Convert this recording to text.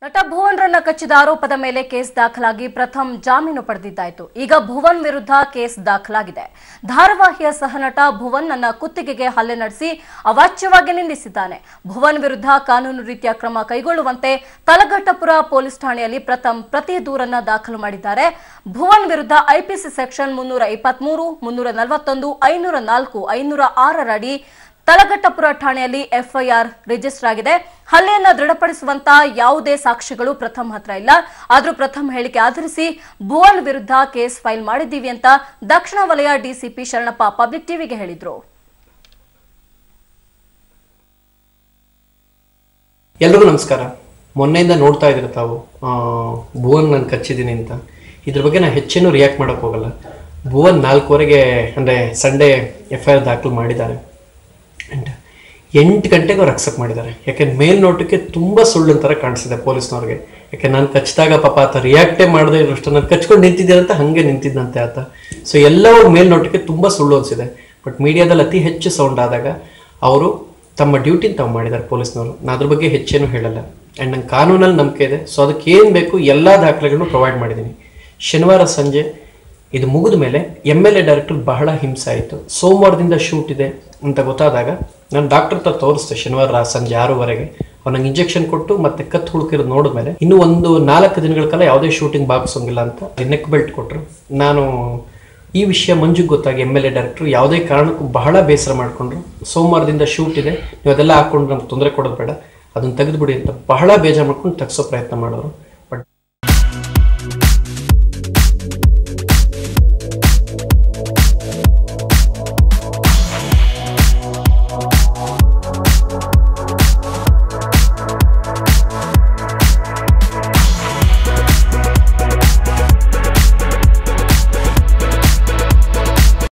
ನಟ ಭುವನ್ ರನ್ನ ಕಚ್ಚಿದ ಆರೋಪದ ಮೇಲೆ ಕೇಸ್ ದಾಖಲಾಗಿ ಪ್ರಥಮ್ ಜಾಮೀನು ಪಡೆದಿದ್ದಾಯಿತು. ಈಗ ಭುವನ್ ವಿರುದ್ಧ ಕೇಸ್ ದಾಖಲಾಗಿದೆ. ಧಾರಾವಾಹಿಯ ಸಹನಟ ಭುವನ್ ನನ್ನ ಕುತ್ತಿಗೆಗೆ ಹಲ್ಲೆ ನಡೆಸಿ ಅವಾಚ್ಯವಾಗಿ ನಿಂದಿಸಿದ್ದಾನೆ. ಭುವನ್ ವಿರುದ್ಧ ಕಾನೂನು ರೀತಿಯ ಕ್ರಮ ಕೈಗೊಳ್ಳುವಂತೆ ತಲಘಟ್ಟಪುರ ಪೊಲೀಸ್ ಠಾಣೆಯಲ್ಲಿ ಪ್ರಥಮ್ ಪ್ರತಿ ದೂರನ್ನ ದಾಖಲು ಮಾಡಿದ್ದಾರೆ. ಭುವನ್ ವಿರುದ್ಧ ಐಪಿಸಿ ಸೆಕ್ಷನ್ 323, 341, 504, 506 ಅಡಿ ತಲಘಟ್ಟಪುರ ಠಾಣೆಯಲ್ಲಿ ಎಫ್ಐಆರ್ ರಿಜಿಸ್ಟರ್ ಆಗಿದೆ. ಹಲ್ಲೆಯನ್ನ ದೃಢಪಡಿಸುವಂತ ಯಾವುದೇ ಸಾಕ್ಷಿಗಳು ಪ್ರಥಮ್ ಹತ್ರ ಇಲ್ಲ. ಆದ್ರೂ ಪ್ರಥಮ್ ಹೇಳಿಕೆ ಆಧರಿಸಿ ಭುವನ್ ವಿರುದ್ಧ ಕೇಸ್ ಫೈಲ್ ಮಾಡಿದ್ದೀವಿ ಅಂತ ದಕ್ಷಿಣ ವಲಯ ಡಿಸಿಪಿ ಶರಣಪ್ಪ ಪಬ್ಲಿಕ್ ಟಿವಿಗೆ ಹೇಳಿದ್ರು. ಎಲ್ರಿಗೂ ನಮಸ್ಕಾರ. ಮೊನ್ನೆಯಿಂದ ನೋಡ್ತಾ ಇದ್ರೆ ತಾವು ಭುವನ್ ನಾನು ಕಚ್ಚಿದ್ದೀನಿ ಅಂತ. ಇದ್ರ ಬಗ್ಗೆ ನಾನು ಹೆಚ್ಚೇನು ರಿಯಾಕ್ಟ್ ಮಾಡಕ್ ಹೋಗಲ್ಲ. ಭುವನ್ 4:15 ಅಂದ್ರೆ ಸಂಡೇ ಎಫ್ಐಆರ್ ದಾಖಲು ಮಾಡಿದ್ದಾರೆ. 8 ಗಂಟೆಗೆ ಅವ್ರು ಅಕ್ಸೆಪ್ಟ್ ಮಾಡಿದ್ದಾರೆ. ಯಾಕೆಂದ್ರೆ ಮೇಲ್ನೋಟಕ್ಕೆ ತುಂಬಾ ಸುಳ್ಳು ಥರ ಕಾಣಿಸಿದೆ ಪೊಲೀಸ್ನವ್ರಿಗೆ. ಯಾಕೆ ನಾನು ಕಚ್ಚಿದಾಗ ಪಾಪ ಆತ ರಿಯಾಕ್ಟೇ ಮಾಡದೇ ಇರೋಷ್ಟು ನಾನು ಕಚ್ಕೊಂಡು ನಿಂತಿದ್ದೀರಂತ ಹಂಗೆ ನಿಂತಿದ್ದಂತೆ ಆತ. ಸೊ ಎಲ್ಲವೂ ಮೇಲ್ನೋಟಕ್ಕೆ ತುಂಬಾ ಸುಳ್ಳು ಅನಿಸಿದೆ. ಬಟ್ ಮೀಡಿಯಾದಲ್ಲಿ ಅತಿ ಹೆಚ್ಚು ಸೌಂಡ್ ಆದಾಗ ಅವರು ತಮ್ಮ ಡ್ಯೂಟಿನ ತಾವು ಮಾಡಿದ್ದಾರೆ ಪೊಲೀಸ್ನವರು. ನಾನು ಅದ್ರ ಬಗ್ಗೆ ಹೆಚ್ಚೇನು ಹೇಳಲ್ಲ. ಆ್ಯಂಡ್ ನಂಗೆ ಕಾನೂನಲ್ಲಿ ನಂಬಿಕೆ ಇದೆ. ಸೊ ಅದಕ್ಕೆ ಏನು ಬೇಕು ಎಲ್ಲ ದಾಖಲೆಗಳನ್ನು ಪ್ರೊವೈಡ್ ಮಾಡಿದ್ದೀನಿ. ಶನಿವಾರ ಸಂಜೆ ಇದು ಮುಗಿದ ಮೇಲೆ MLA ಡೈರೆಕ್ಟರ್ ಬಹಳ ಹಿಂಸೆ ಆಯಿತು. ಸೋಮವಾರದಿಂದ ಶೂಟ್ ಇದೆ ಅಂತ ಗೊತ್ತಾದಾಗ ನಾನು ಡಾಕ್ಟರ್ ಹತ್ರ ತೋರಿಸ್ದೆ. ಶನಿವಾರ ಸಂಜೆ 6:00 ಅವ್ನಿಗೆ ಇಂಜೆಕ್ಷನ್ ಕೊಟ್ಟು ಮತ್ತೆ ಕತ್ತು ಹುಡುಕಿರೋದು ನೋಡಿದ್ಮೇಲೆ ಇನ್ನೂ 4 ದಿನಗಳ ಕಾಲ ಯಾವುದೇ ಶೂಟಿಂಗ್ ಭಾಗಿಸೋಂಗಿಲ್ಲ ಅಂತ ನೆಕ್ ಬೆಲ್ಟ್ ಕೊಟ್ಟರು. ನಾನು ಈ ವಿಷಯ ಮಂಜುಗೆ ಗೊತ್ತಾಗಿ MLA ಡೈರೆಕ್ಟರ್ ಯಾವುದೇ ಕಾರಣಕ್ಕೂ ಬಹಳ ಬೇಸರ ಮಾಡಿಕೊಂಡ್ರು. ಸೋಮವಾರದಿಂದ ಶೂಟ್ ಇದೆ, ನೀವು ಅದೆಲ್ಲ ಹಾಕ್ಕೊಂಡು ನಮ್ಗೆ ತೊಂದರೆ ಕೊಡೋದು ಬೇಡ, ಅದನ್ನು ತೆಗೆದುಬಿಡಿ ಅಂತ ಬಹಳ ಬೇಜಾರು ಮಾಡ್ಕೊಂಡು ತೆಗೆಸೋ ಪ್ರಯತ್ನ ಮಾಡೋರು.